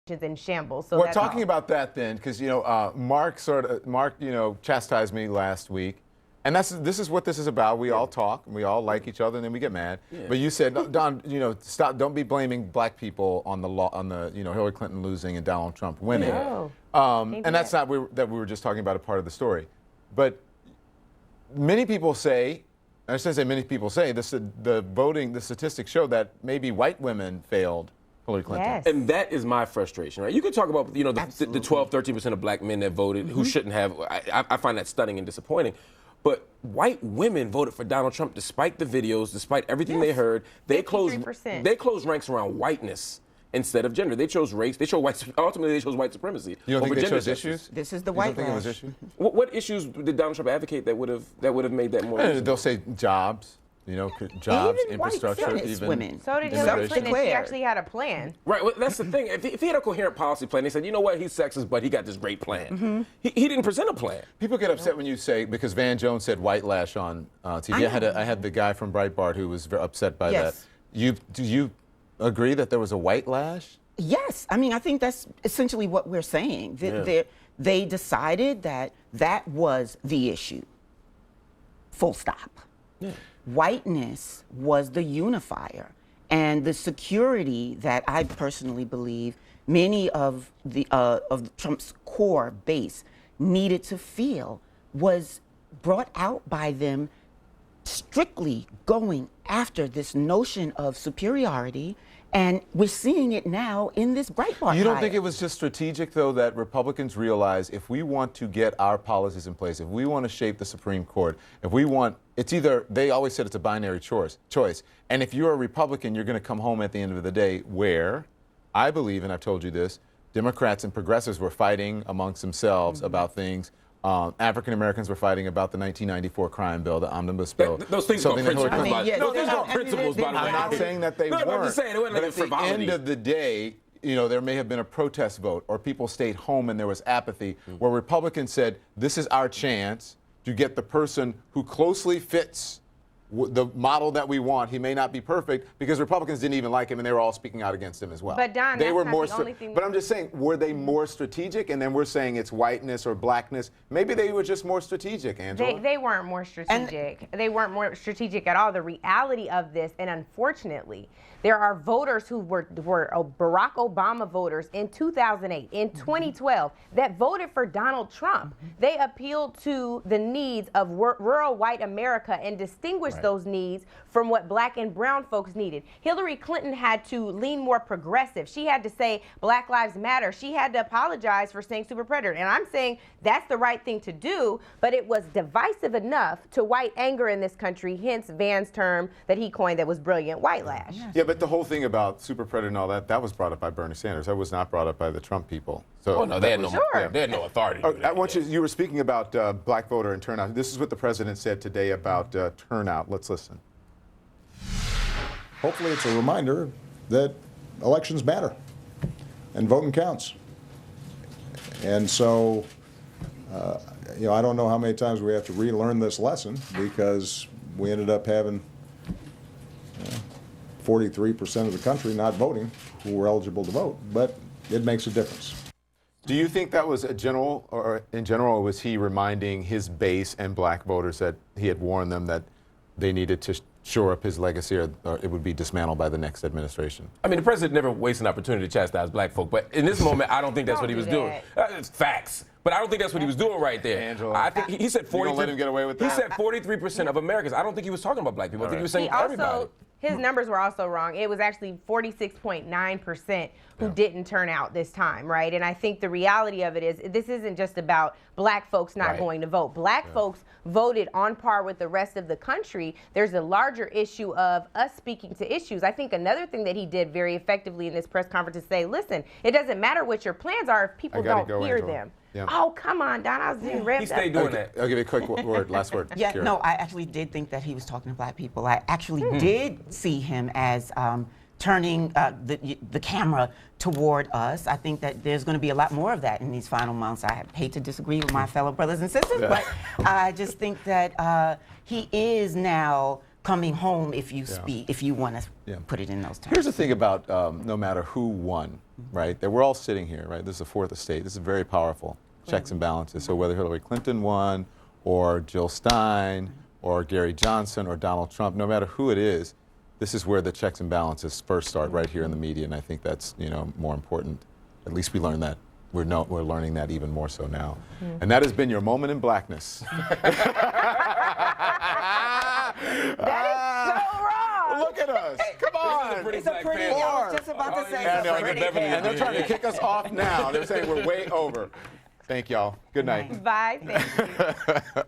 in shambles. So we're talking about that then, because Mark chastised me last week, and this is what this is about. We all talk, and we all like each other, and then we get mad. Yeah. But you said, Don, stop! Don't be blaming black people on the Hillary Clinton losing and Donald Trump winning. No. And that's not that we were just talking about a part of the story, but many people say. I shouldn't say many people say this. The statistics show that maybe white women failed Hillary Clinton. Yes. And that is my frustration, right? You could talk about, the 12, 13% of black men that voted who shouldn't have. I find that stunning and disappointing. But white women voted for Donald Trump despite the videos, despite everything they heard. They closed ranks around whiteness instead of gender. They chose race. Ultimately, they chose white supremacy. You don't think they chose justice. issues? This is the white think it was issues? What issues did Donald Trump advocate that would have made that more? They'll say jobs. Jobs, even infrastructure, white even women. So did Hillary Clinton. She actually had a plan. Right. Well, that's the thing. If he had a coherent policy plan, they said, you know what, he's sexist, but he got this great plan. He didn't present a plan. People get upset when you say, because Van Jones said white lash on TV. I had the guy from Breitbart who was very upset by that. Do you agree that there was a white lash? Yes. I mean, I think that's essentially what we're saying. They decided that was the issue. Full stop. Yeah. Whiteness was the unifier, and the security that I personally believe many of Trump's core base needed to feel was brought out by them strictly going after this notion of superiority. And we're seeing it now in this Breitbart. You don't think it was just strategic, though, that Republicans realize if we want to get our policies in place, if we want to shape the Supreme Court, it's either, they always said it's a binary choice. And if you're a Republican, you're going to come home at the end of the day where, I believe, and I've told you this, Democrats and progressives were fighting amongst themselves about things. African Americans were fighting about the 1994 crime bill, the omnibus bill. Those things are principles. Principles, by the way. I'm not saying that they weren't. I'm just saying, it wasn't but at the end of the day, there may have been a protest vote, or people stayed home and there was apathy, where Republicans said, this is our chance to get the person who closely fits the model that we want. He may not be perfect, because Republicans didn't even like him, and they were all speaking out against him as well. But Don, they were not more the only thing. But I'm just saying, were they more strategic? And then we're saying it's whiteness or blackness. Maybe they were just more strategic, Angela. They weren't more strategic. They weren't more strategic at all. The reality of this, and unfortunately, there are voters who were Barack Obama voters in 2008, in 2012, that voted for Donald Trump. They appealed to the needs of rural white America and distinguished those needs from what black and brown folks needed. Hillary Clinton had to lean more progressive. She had to say Black Lives Matter. She had to apologize for saying super predator. And I'm saying that's the right thing to do, but it was divisive enough to white anger in this country, hence Van's term that he coined that was brilliant, white lash. Yeah, but the whole thing about super predator and all that was brought up by Bernie Sanders. That was not brought up by the Trump people. So they had no authority to do that. You were speaking about black voter and turnout. This is what the president said today about turnout. Let's listen. Hopefully it's a reminder that elections matter and voting counts. And so, I don't know how many times we have to relearn this lesson, because we ended up having 43% of the country not voting who were eligible to vote, but it makes a difference. Do you think that was in general, or was he reminding his base and black voters that he had warned them that they needed to shore up his legacy, or it would be dismantled by the next administration? I mean, the president never wastes an opportunity to chastise black folk, but in this moment, I don't think that's what he was doing. It's facts. But I don't think that's what he was doing right there. Angela, I think he said 43%. You gonna let him get away with that? He said 43% of Americans. I don't think he was talking about black people. I think he was saying everybody. His numbers were also wrong. It was actually 46.9% who didn't turn out this time, right? And I think the reality of it is, this isn't just about black folks not going to vote. Black folks voted on par with the rest of the country. There's a larger issue of us speaking to issues. I think another thing that he did very effectively in this press conference is say, listen, it doesn't matter what your plans are if people don't hear them. Yeah. Oh, come on, Don. I was getting revved up. He stayed doing that. I'll give you a quick last word. Yeah, Kierna. no, I actually did think that he was talking to black people. I actually did see him as turning the camera toward us. I think that there's going to be a lot more of that in these final months. I hate to disagree with my fellow brothers and sisters, but I just think that he is now coming home if you speak, if you want to Yeah. put it in those terms. Here's the thing about no matter who won, right? That we're all sitting here, right? This is the fourth estate. This is very powerful. Checks and balances. So whether Hillary Clinton won, or Jill Stein, or Gary Johnson, or Donald Trump, no matter who it is, this is where the checks and balances first start, right here in the media. And I think that's more important. At least we learned that. We're learning that even more so now. And that has been your moment in blackness. That is so wrong. Look at us. Come on. Pretty It's a black pretty, panther. I was just about to say, And it's a pretty and they're trying to kick us off now. They're saying we're way over. Thank y'all. Good night. Bye. Thank you.